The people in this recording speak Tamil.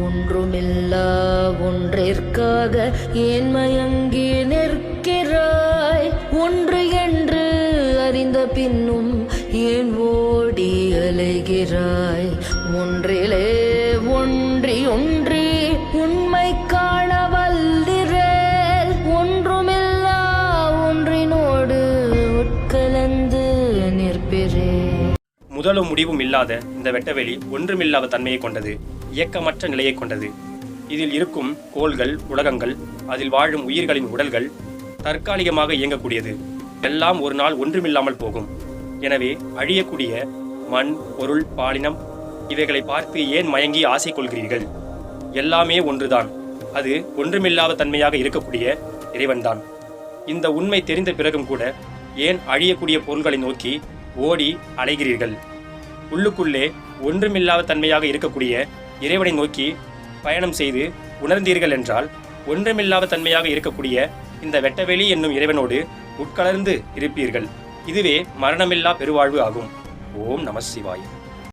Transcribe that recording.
ஒன்றுமில்லா ஒன்றிற்காக ஏன் மயங்கி நிற்கிறாய்? ஒன்று என்று அறிந்த பின்னும் ஏன் ஓடி அலைகிறாய்? ஒன்றிலே ஒன்றி உண்மை காண வல்லிரேல். ஒன்றுமில்லா ஒன்றினோடு உட்கலந்து நிற்பிரே. முதலும் முடிவும் இல்லாத இந்த வெட்டவெளி ஒன்றுமில்லாத தன்மையை கொண்டது, இயக்கமற்ற நிலையை கொண்டது. இதில் இருக்கும் கோள்கள், உலகங்கள், அதில் வாழும் உயிர்களின் உடல்கள் தற்காலிகமாக இயங்கக்கூடியது. எல்லாம் ஒரு நாள் ஒன்றுமில்லாமல் போகும். எனவே அழியக்கூடிய மண், பொருள், பாலினம் இவைகளை பார்த்து ஏன் மயங்கி ஆசை கொள்கிறீர்கள்? எல்லாமே ஒன்றுதான். அது ஒன்றுமில்லாத தன்மையாக இருக்கக்கூடிய இறைவன்தான். இந்த உண்மை தெரிந்த பிறகும் கூட ஏன் அழியக்கூடிய பொருள்களை நோக்கி ஓடி அலைகிறீர்கள்? உள்ளுக்குள்ளே ஒன்றுமில்லாத தன்மையாக இருக்கக்கூடிய இறைவனை நோக்கி பயணம் செய்து உணர்ந்தீர்கள் என்றால் ஒன்றுமில்லாத தன்மையாக இருக்கக்கூடிய இந்த வெட்டவெளி என்னும் இறைவனோடு உட்கலர்ந்து இருப்பீர்கள். இதுவே மரணமில்லா பெருவாழ்வு ஆகும். ஓம் நம சிவாய.